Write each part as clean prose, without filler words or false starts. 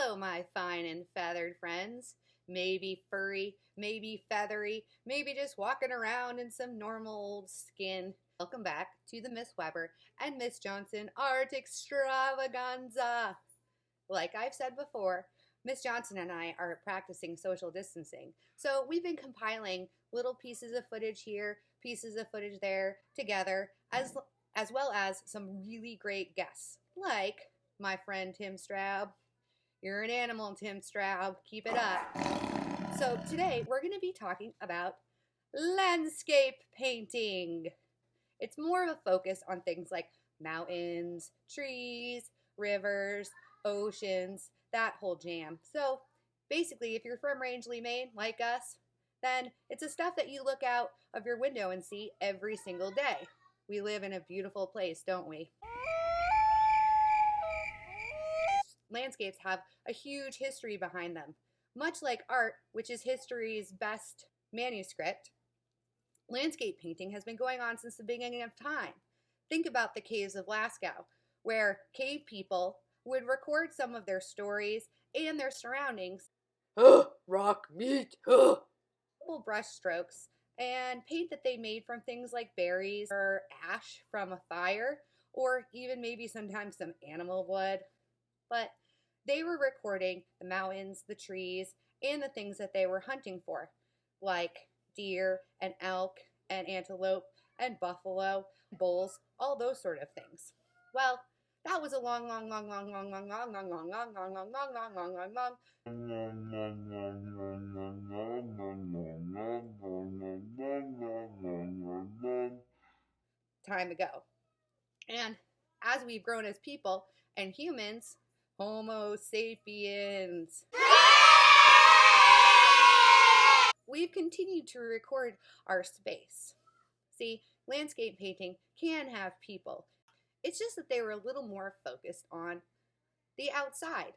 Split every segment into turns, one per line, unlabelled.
Hello, my fine and feathered friends. Maybe furry, maybe feathery, maybe just walking around in some normal old skin. Welcome back to the Miss Weber and Miss Johnson Art Extravaganza. Like I've said before, Miss Johnson and I are practicing social distancing. So we've been compiling little pieces of footage here, pieces of footage there together, as well as some really great guests, like my friend Tim Straub. You're an animal, Tim Straub. Keep it up. So today we're going to be talking about landscape painting. It's more of a focus on things like mountains, trees, rivers, oceans, that whole jam. So basically, if you're from Rangeley, Maine, like us, then it's the stuff that you look out of your window and see every single day. We live in a beautiful place, don't we? Landscapes have a huge history behind them. Much like art, which is history's best manuscript, landscape painting has been going on since the beginning of time. Think about the caves of Lascaux, where cave people would record some of their stories and their surroundings.
Rock meat.
Brush strokes and paint that they made from things like berries or ash from a fire, or even maybe sometimes some animal wood. But they were recording the mountains, the trees, and the things that they were hunting for, like deer and elk and antelope and buffalo, bulls, all those sort of things. Well, that was a long time ago. And as we've grown as people and humans, Homo sapiens, we've continued to record our space. See, landscape painting can have people. It's just that they were a little more focused on the outside.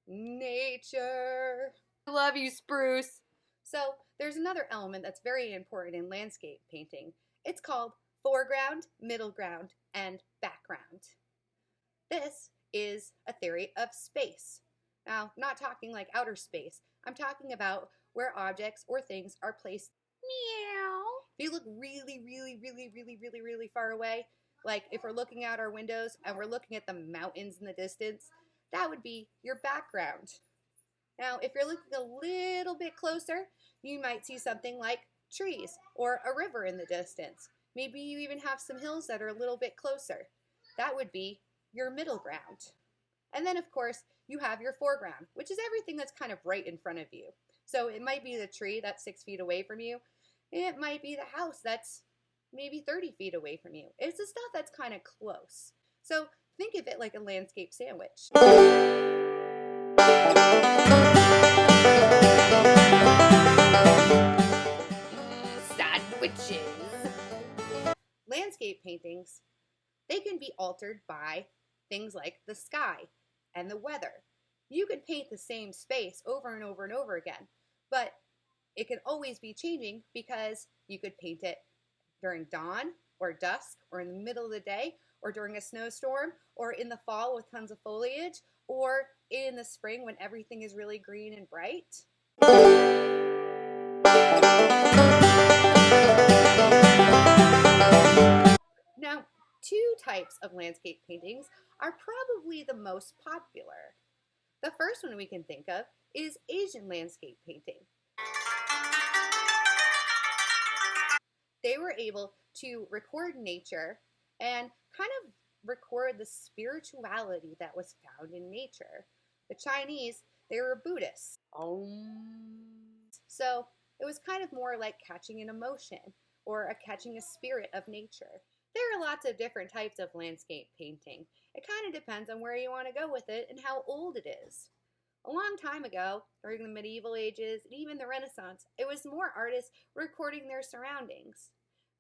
Nature.
I love you, Spruce.
So there's another element that's very important in landscape painting. It's called foreground, middle ground, and background. This is a theory of space. Now, not talking like outer space. I'm talking about where objects or things are placed. Meow. If you look really far away, like if we're looking out our windows and we're looking at the mountains in the distance, that would be your background. Now, if you're looking a little bit closer, you might see something like trees or a river in the distance. Maybe you even have some hills that are a little bit closer. That would be your middle ground. And then, of course, you have your foreground, which is everything that's kind of right in front of you. So it might be the tree that's 6 feet away from you. It might be the house that's maybe 30 feet away from you. It's the stuff that's kind of close. So think of it like a landscape sandwich.
Sandwiches.
Landscape paintings, they can be altered by things like the sky and the weather. You could paint the same space over and over and over again, but it can always be changing because you could paint it during dawn or dusk or in the middle of the day or during a snowstorm or in the fall with tons of foliage or in the spring when everything is really green and bright. Now, two types of landscape paintings are probably the most popular. The first one we can think of is Asian landscape painting. They were able to record nature and kind of record the spirituality that was found in nature. The Chinese, they were Buddhists. So it was kind of more like catching an emotion or catching a spirit of nature. There are lots of different types of landscape painting. It kind of depends on where you want to go with it and how old it is. A long time ago, during the medieval ages and even the Renaissance, it was more artists recording their surroundings.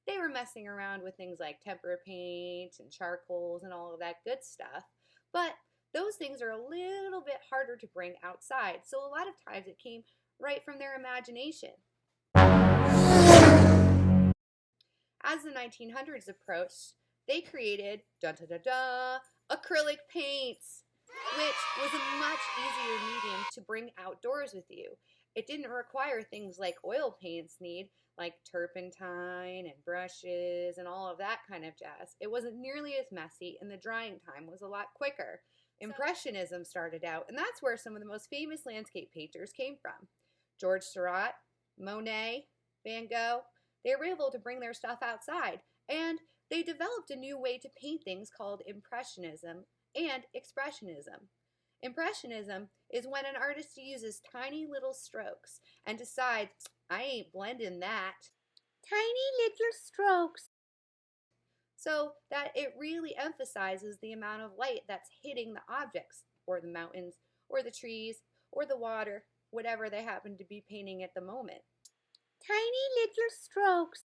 They were messing around with things like tempera paint and charcoals and all of that good stuff, but those things are a little bit harder to bring outside, so a lot of times it came right from their imagination. As the 1900s approached, they created acrylic paints. which was a much easier medium to bring outdoors with you. It didn't require things like oil paints need, like turpentine and brushes and all of that kind of jazz. It wasn't nearly as messy, and the drying time was a lot quicker. Impressionism started out, and that's where some of the most famous landscape painters came from. George Seurat, Monet, Van Gogh, they were able to bring their stuff outside, and they developed a new way to paint things called Impressionism and Expressionism. Impressionism is when an artist uses tiny little strokes and decides, I ain't blending that. Tiny little strokes. So that it really emphasizes the amount of light that's hitting the objects, or the mountains, or the trees, or the water, whatever they happen to be painting at the moment. Tiny little strokes.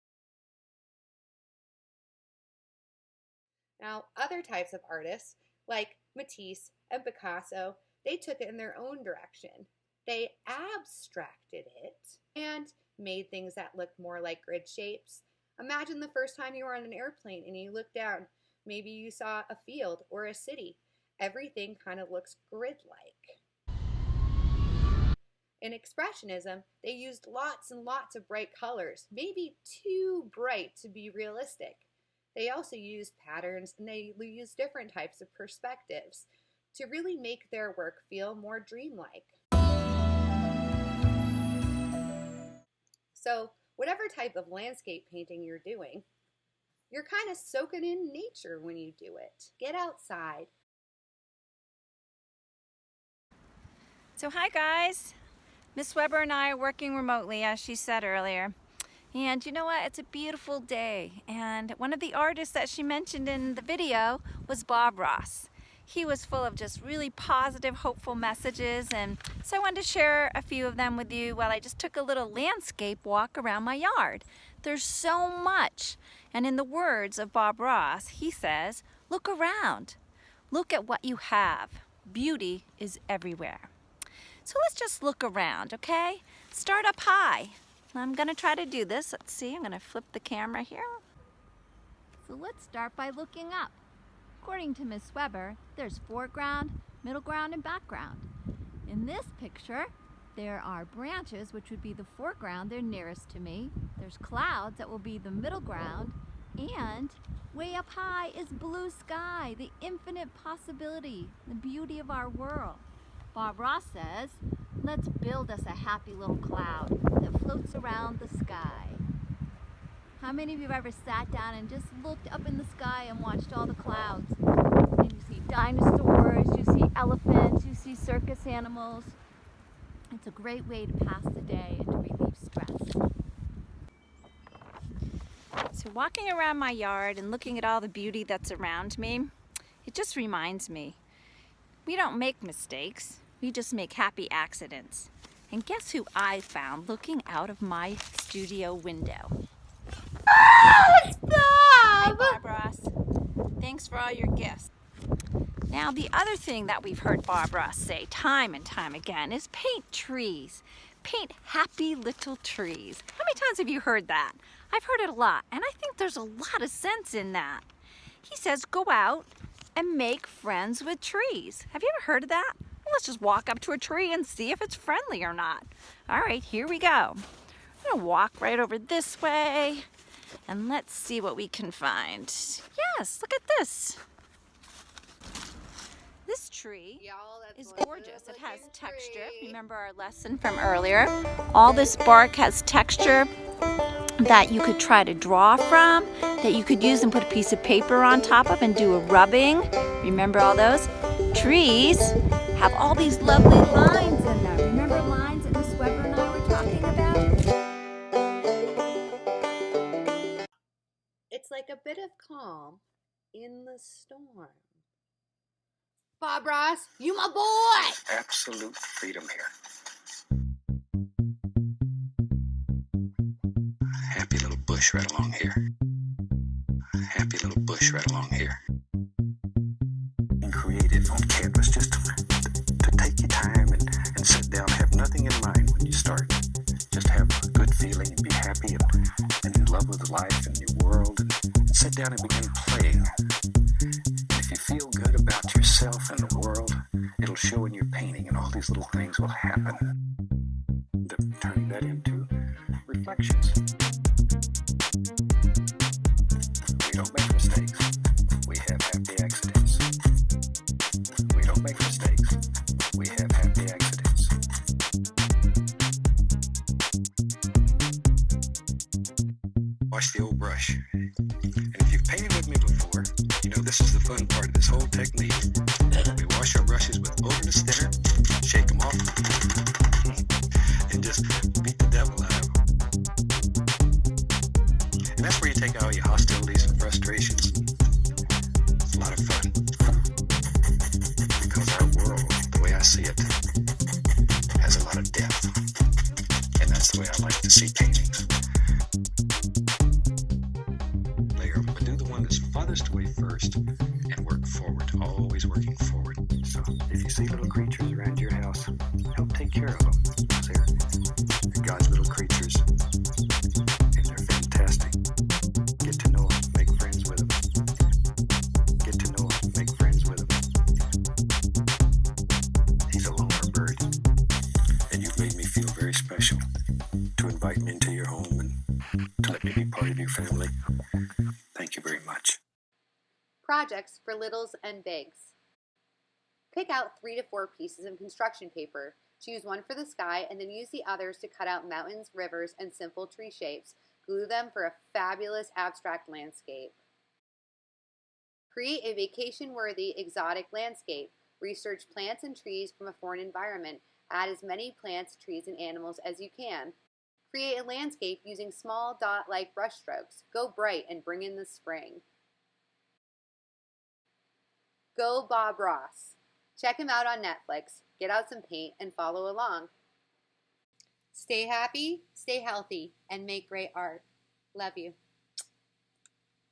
Now, other types of artists, like Matisse and Picasso, they took it in their own direction. They abstracted it and made things that looked more like grid shapes. Imagine the first time you were on an airplane and you looked down. Maybe you saw a field or a city. Everything kind of looks grid-like. In Expressionism, they used lots and lots of bright colors, maybe too bright to be realistic. They also used patterns, and they used different types of perspectives to really make their work feel more dreamlike. So, whatever type of landscape painting you're doing, you're kind of soaking in nature when you do it. Get outside.
So hi guys, Miss Weber and I are working remotely, as she said earlier. And you know what, it's a beautiful day. And one of the artists that she mentioned in the video was Bob Ross. He was full of just really positive, hopeful messages, and so I wanted to share a few of them with you while I just took a little landscape walk around my yard. There's so much, and in the words of Bob Ross, he says, look around. Look at what you have. Beauty is everywhere. So let's just look around, okay? Start up high. I'm gonna try to do this. Let's see, I'm gonna flip the camera here. So let's start by looking up. According to Miss Weber, there's foreground, middle ground, and background. In this picture, there are branches, which would be the foreground, they're nearest to me. There's clouds, that will be the middle ground. And way up high is blue sky, the infinite possibility, the beauty of our world. Bob Ross says, let's build us a happy little cloud that floats around the sky. How many of you have ever sat down and just looked up in the sky and watched all the clouds? And you see dinosaurs, you see elephants, you see circus animals. It's a great way to pass the day and to relieve stress. So walking around my yard and looking at all the beauty that's around me, it just reminds me, we don't make mistakes, we just make happy accidents. And guess who I found looking out of my studio window?
It's Bob!
Hey Bob Ross, thanks for all your gifts. Now the other thing that we've heard Bob Ross say time and time again is paint trees. Paint happy little trees. How many times have you heard that? I've heard it a lot, and I think there's a lot of sense in that. He says go out and make friends with trees. Have you ever heard of that? Well, let's just walk up to a tree and see if it's friendly or not. All right, here we go. I'm gonna walk right over this way. And let's see what we can find. Yes, look at this. This tree is gorgeous. It has texture. Remember our lesson from earlier? All this bark has texture that you could try to draw from, that you could use and put a piece of paper on top of and do a rubbing. Remember all those? Trees have all these lovely lines in them. Remember lines that Miss Weber and I were talking about?
It's like a bit of calm in the storm. Bob Ross, you my boy!
Absolute freedom here. Happy little bush right along here. Happy little bush right along here. Being creative on canvas, just to take your time and sit down, have nothing in mind when you start. Just have a good feeling and be happy and in love with life and your world, and sit down and begin playing. If you feel good about yourself and the world, will show in your painting, and all these little things will happen. Turning that into reflections. We don't make mistakes. We have happy accidents. We don't make mistakes. We have happy accidents. Wash the old brush. And if you've painted with me before, you know this is the fun part of this whole technique. We wash our brushes with odorless thinner, shake them off, and just beat the devil out of them. And that's where you take out all your hostilities and frustrations. It's a lot of fun. Because our world, the way I see it, has a lot of depth. And that's the way I like to see paintings. Layer them, but do the one that's farthest away first and work forward, always working forward. So if you see little creatures around your house, help take care of them. They're God's little creatures, and they're fantastic. Get to know them, make friends with them. Get to know them, make friends with them. He's a loner bird, and you've made me feel very special to invite me into your home and to let me be part of your family. Thank you very much.
Projects for littles and bigs. Pick out 3 to 4 pieces of construction paper. Choose one for the sky and then use the others to cut out mountains, rivers, and simple tree shapes. Glue them for a fabulous abstract landscape. Create a vacation-worthy exotic landscape. Research plants and trees from a foreign environment. Add as many plants, trees, and animals as you can. Create a landscape using small dot-like brushstrokes. Go bright and bring in the spring. Go Bob Ross. Check him out on Netflix, get out some paint, and follow along. Stay happy, stay healthy, and make great art. Love you.